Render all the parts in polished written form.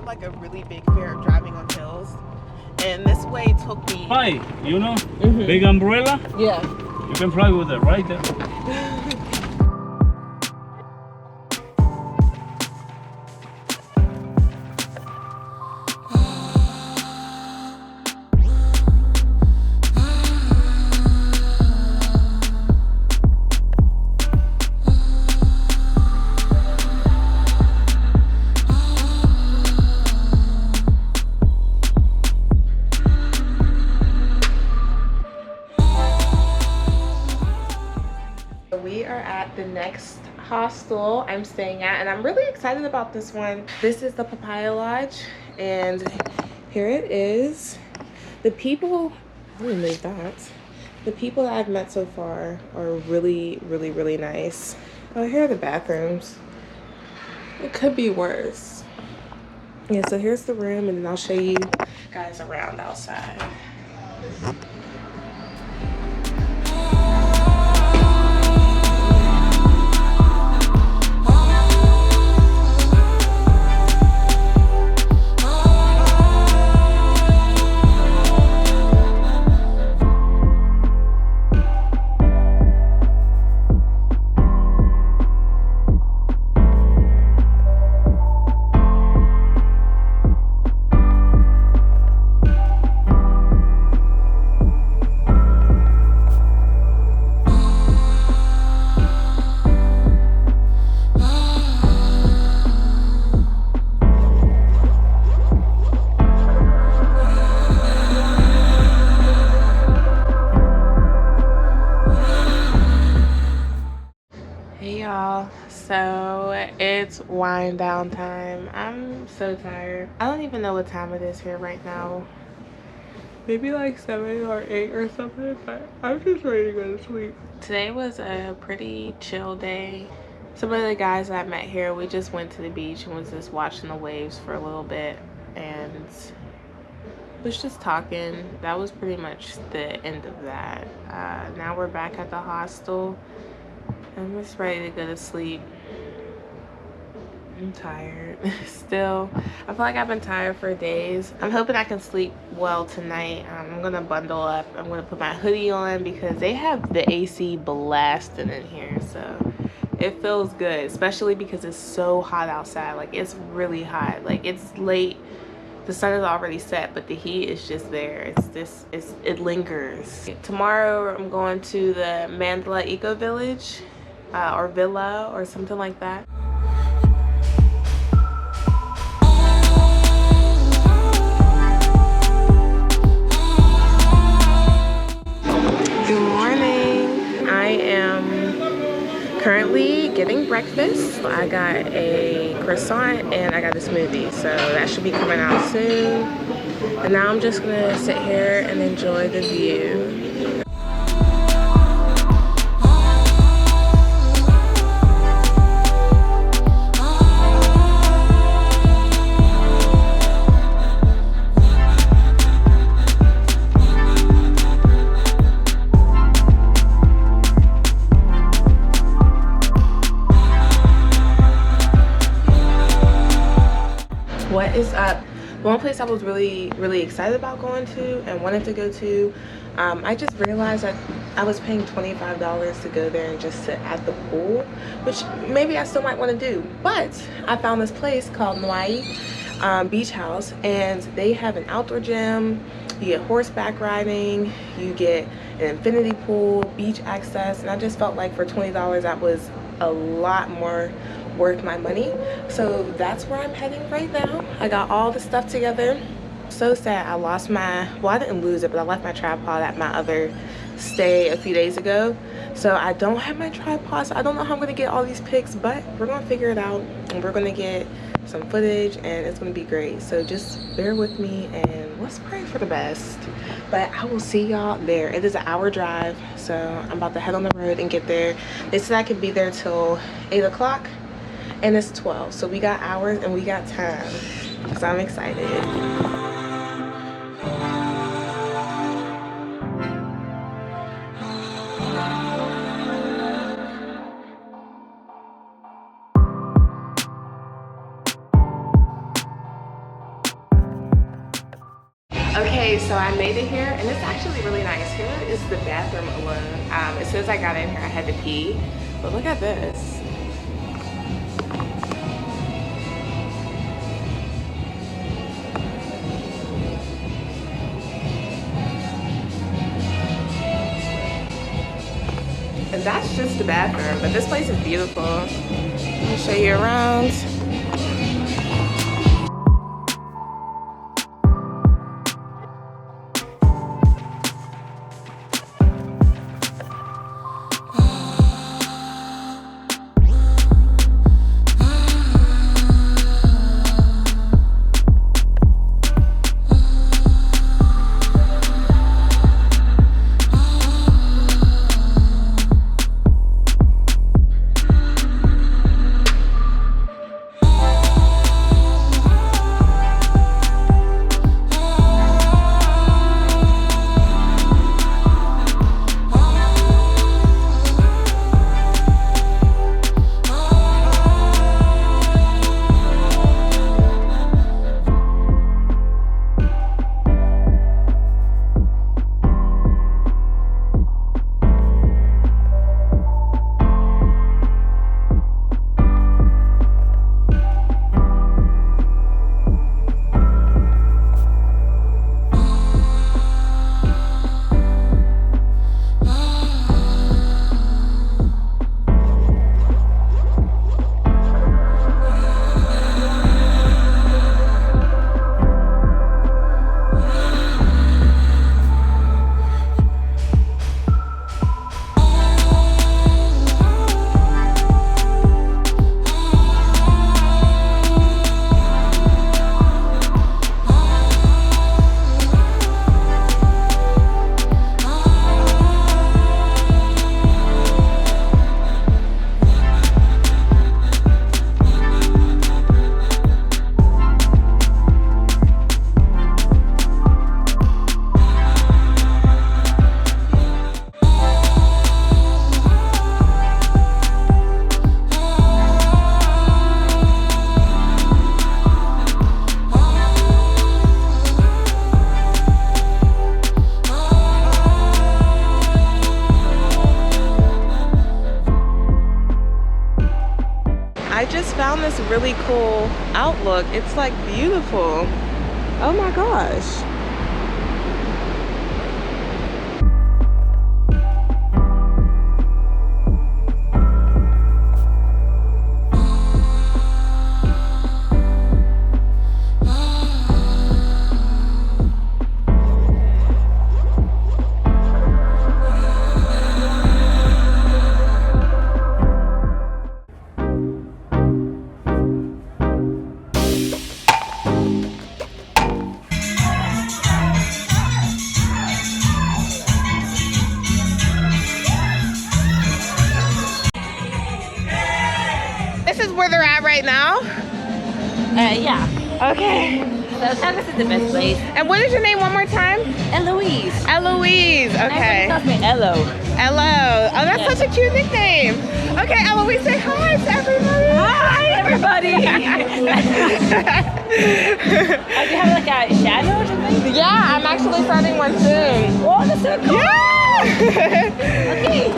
like a really big fear of driving on hills, and this way took me. Hi, you know, big umbrella. Yeah. You can fly with it right there. We are at the next hostel I'm staying at, and I'm really excited about this one. This is the Papaya Lodge, and here it is. The people, let me move that. The people that I've met so far are really, really, really nice. Oh, here are the bathrooms. It could be worse. Yeah, so here's the room, and then I'll show you guys around outside. Hey y'all, so it's wind down time. I'm so tired. I don't even know what time it is here right now. Maybe like 7 or 8 or something, but I'm just ready to go to sleep. Today was a pretty chill day. Some of the guys that I met here, we just went to the beach and was just watching the waves for a little bit and was just talking. That was pretty much the end of that. Now we're back at the hostel. I'm just ready to go to sleep. I'm tired still. I feel like I've been tired for days. I'm hoping I can sleep well tonight. I'm gonna bundle up. I'm gonna put my hoodie on because they have the AC blasting in here, so it feels good, especially because it's so hot outside. Like, it's really hot. Like, it's late, the sun is already set, but the heat is just there. It lingers. Tomorrow I'm going to the Mandala Eco Village, or Villa or something like that. Good morning. I am currently getting breakfast. I got a croissant and I got a smoothie, so that should be coming out soon. And now I'm just gonna sit here and enjoy the view. What is up? One place I was really excited about going to and wanted to go to, I just realized that I was paying $25 to go there and just sit at the pool, which maybe I still might want to do. But I found this place called Nawi Beach House, and they have an outdoor gym. You get horseback riding, you get an infinity pool, beach access, and I just felt like for $20 that was a lot more worth my money. So that's where I'm heading right now. I got all the stuff together. So sad I lost my, well, I didn't lose it, but I left my tripod at my other stay a few days ago. So I don't have my tripod, so I don't know how I'm gonna get all these pics, but we're gonna figure it out and we're gonna get some footage and it's gonna be great. So just bear with me and let's pray for the best. But I will see y'all there. It is an hour drive, so I'm about to head on the road and get there. They said I could be there till 8 o'clock and it's 12, so we got hours and we got time, so I'm excited. Okay, so I made it here, and it's actually really nice. Here is the bathroom alone. As soon as I got in here, I had to pee, but look at this. And that's just the bathroom, but this place is beautiful. Let me show you around. I just found this really cool outlook. It's like beautiful. Oh my gosh. This is where they're at right now? Yeah. Okay. So Travis is the best place. And what is your name one more time? Eloise. Eloise. Okay. Everybody calls me Elo. Elo. Oh, that's Yeah. such a cute nickname. Okay, Eloise, say hi to everybody. Hi, everybody. Do you have like a shadow or something? Yeah, I'm actually starting one soon. Oh, that's so cool. Yeah! Okay.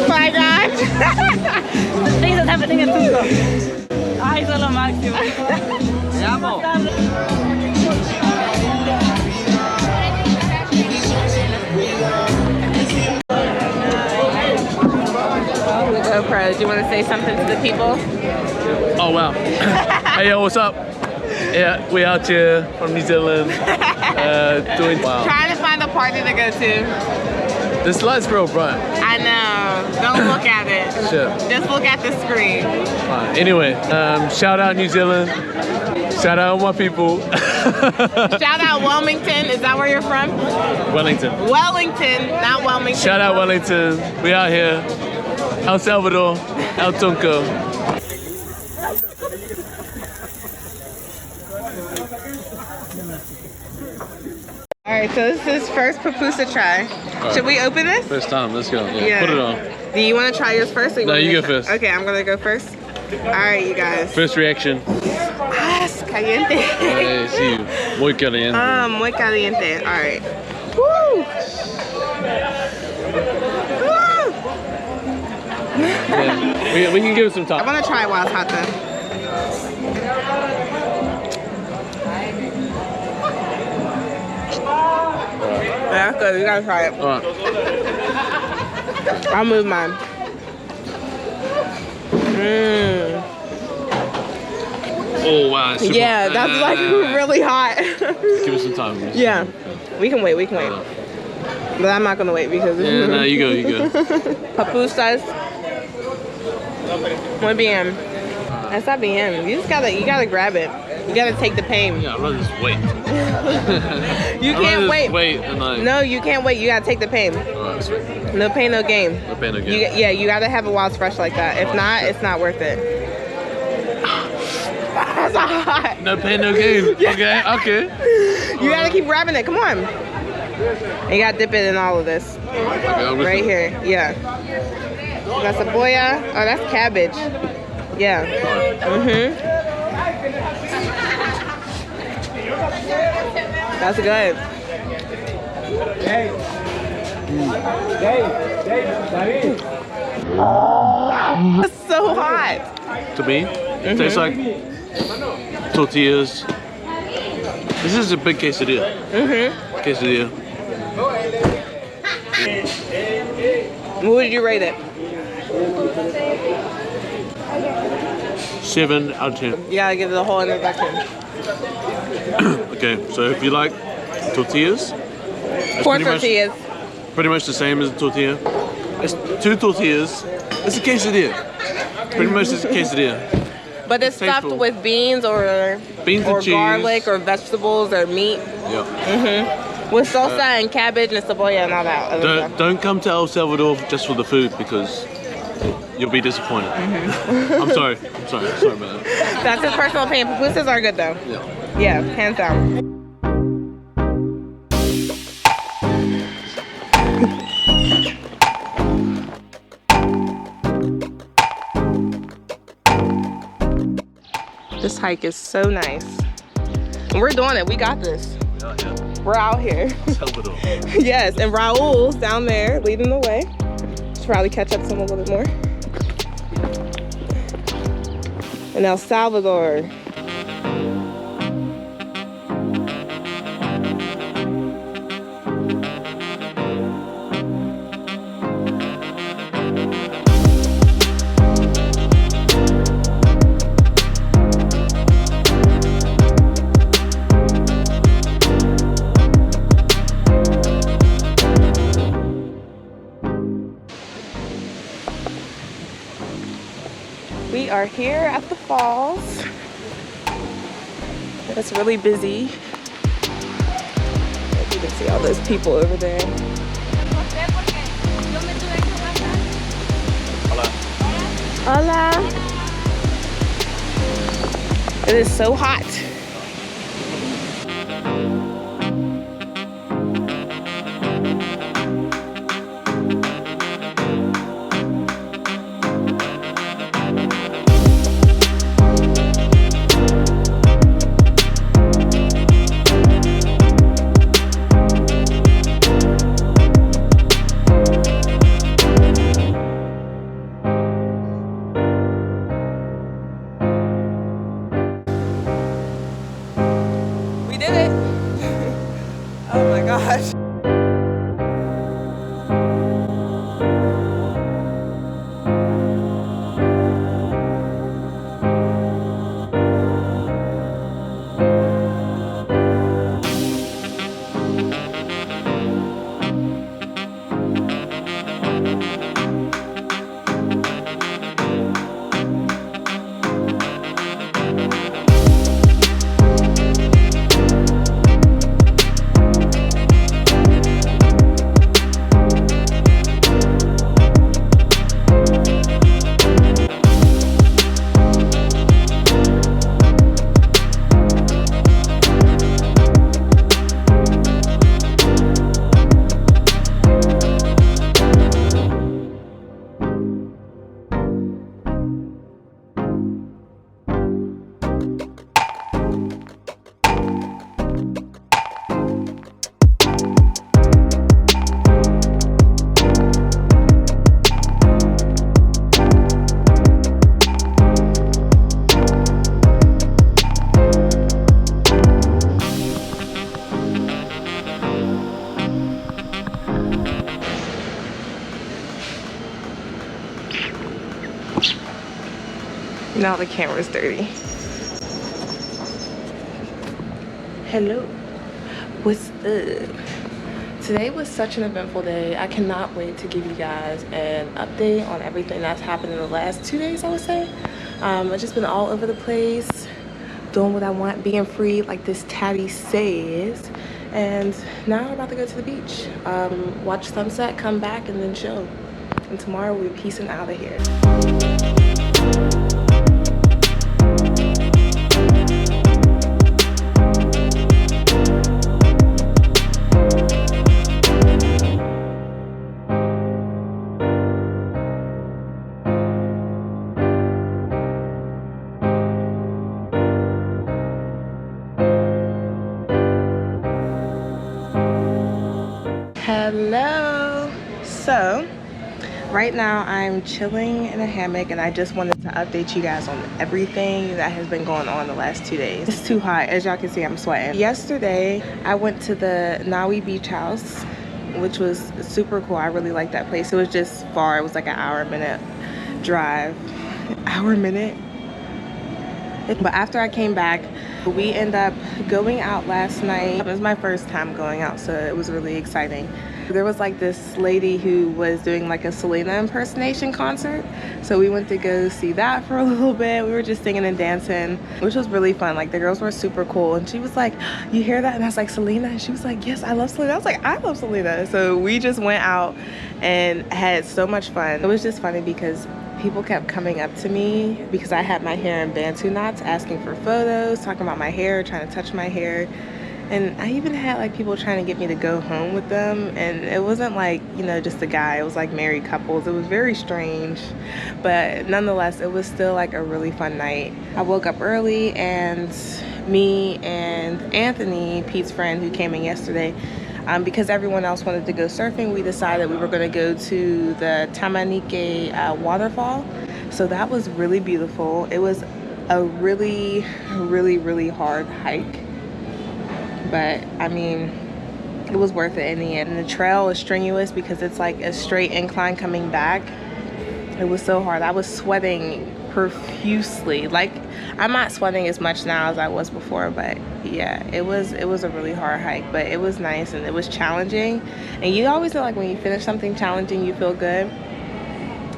My gosh. Things that's happening in Tunco. Ay, eso es lo máximo. Te amo. The GoPro, do you want to say something to the people? Oh wow. Hey yo, what's up? Yeah, we out here from New Zealand doing Trying to find a party to go to. This light's real bright. I know. Don't look at it. Sure. Just look at the screen. Anyway, shout out New Zealand. Shout out all my people. Shout out Wilmington. Is that where you're from? Wellington. Wellington, not Wilmington. Shout out Wellington. We out here. El Salvador. El Tunco. All right, so this is first pupusa try. Should we open this? First time, let's go. Yeah. Put it on. Do you want to try yours first? Or No, want me you to go try? first. Okay, I'm gonna go first. All right, you guys. First reaction. Ah, caliente. Sí, muy caliente. Muy caliente. All right. Woo! Yeah, we can give it some I time. want to try it while it's hot though. Yeah, that's good. You gotta try it. All right. I'll move mine. Mmm. Oh wow. It's super, Yeah, that's like really hot. Give it some time. Yeah, we can wait. We can wait. But I'm not gonna wait because. Yeah, no, you go. Papusas. Muy bien. Está bien. You gotta grab it. You gotta take the pain. Yeah, I'd rather just wait. You can't wait. Wait and like. No, you can't wait. You gotta take the pain. Alright, sweet. No pain, no gain. No pain, no gain. Yeah, you gotta have it while it's fresh like that. If not, it's not worth it. That's hot. No pain, no gain. Okay. You gotta keep grabbing it. Come on. And you gotta dip it in all of this. Okay, Right here. Yeah. You got cebolla. Oh, that's cabbage. Yeah. That's good. It's so hot. To me, it tastes like tortillas. This is a big quesadilla. Quesadilla. What would you rate it? 7 out of 10. You gotta give it the whole introduction. Okay, so if you like tortillas, it's Four tortillas. pretty much the same as a tortilla. It's 2 tortillas. It's a quesadilla. Pretty much it's a quesadilla. But it's stuffed Tasteful. with beans or Beans and cheese. garlic or vegetables or meat. Yeah. With salsa and cabbage and cebolla and all that other stuff. Don't come to El Salvador just for the food because you'll be disappointed. I'm sorry about that. That's his personal opinion. Pupusas are good though. Yeah. Yeah, hands down. This hike is so nice. And we're doing it. We got this. Yeah. We're out here. Salvador. Yes, and Raul's down there leading the way. Should probably catch up to him a little bit more. And El Salvador. We are here at the falls. It's really busy. You can see all those people over there. Hola. It is so hot. We did it. Oh my gosh. Now the camera's dirty. Hello. What's up? Today was such an eventful day. I cannot wait to give you guys an update on everything that's happened in the last 2 days, I would say. I've just been all over the place, doing what I want, being free like this tatty says. And now I'm about to go to the beach, watch sunset, come back, and then chill. And tomorrow we'll be peacing out of here. Hello. So right now I'm chilling in a hammock, and I just wanted to update you guys on everything that has been going on the last 2 days. It's too hot. As y'all can see, I'm sweating. Yesterday I went to the Nawi beach house, which was super cool. I really liked that place. It was just far. It was like an hour-minute drive. Hour-minute. But after I came back, we ended up going out last night. It was my first time going out, so it was really exciting. There was like this lady who was doing like a Selena impersonation concert, so we went to go see that for a little bit. We were just singing and dancing, which was really fun. Like, the girls were super cool, and she was like, "You hear that?" And I was like, "Selena?" And she was like, "Yes, I love Selena." I was like, "I love Selena." So we just went out and had so much fun. It was just funny because people kept coming up to me because I had my hair in Bantu knots, asking for photos, talking about my hair, trying to touch my hair. And I even had like people trying to get me to go home with them, and it wasn't like, you know, just a guy. It was like married couples. It was very strange, but nonetheless it was still like a really fun night. I woke up early, and me and Anthony, Pete's friend who came in yesterday, because everyone else wanted to go surfing, we decided we were going to go to the Tamanike waterfall. So that was really beautiful. It was a really hard hike, but I mean, it was worth it in the end. And the trail was strenuous because it's like a straight incline coming back. It was so hard. I was sweating profusely. Like, I'm not sweating as much now as I was before, but yeah, it was a really hard hike, but it was nice and it was challenging. And you always know, like, when you finish something challenging, you feel good.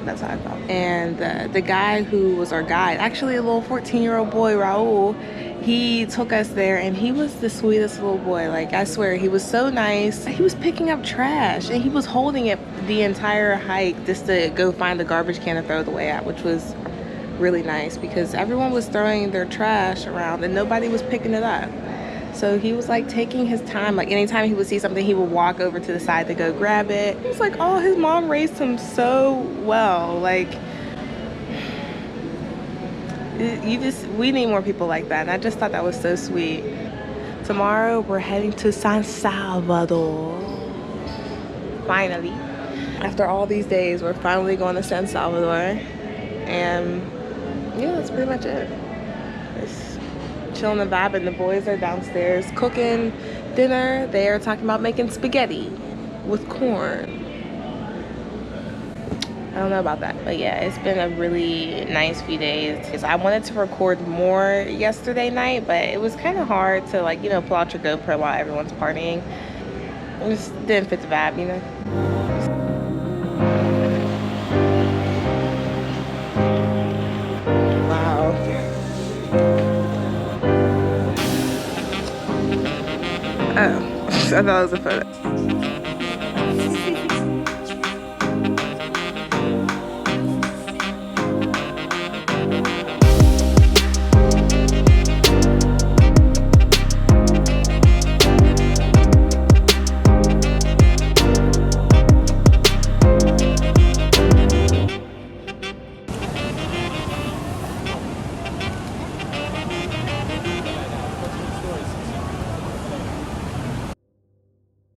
That's how I felt. And the guy who was our guide, actually a little 14-year-old boy, Raul, he took us there, and he was the sweetest little boy. Like, I swear, he was so nice. He was picking up trash, and he was holding it the entire hike just to go find the garbage can to throw it away at, which was really nice because everyone was throwing their trash around and nobody was picking it up. So he was like taking his time. Like, anytime he would see something, he would walk over to the side to go grab it. It's like, oh, his mom raised him so well. Like, we need more people like that, and I just thought that was so sweet. Tomorrow we're heading to San Salvador. Finally, after all these days, we're finally going to San Salvador. And yeah, that's pretty much it. Just chilling and vibing. The boys are downstairs cooking dinner. They are talking about making spaghetti with corn. I don't know about that, but yeah, it's been a really nice few days. I wanted to record more yesterday night, but it was kind of hard to, like, you know, pull out your GoPro while everyone's partying. It just didn't fit the vibe, you know? Wow. Oh, I thought it was a photo.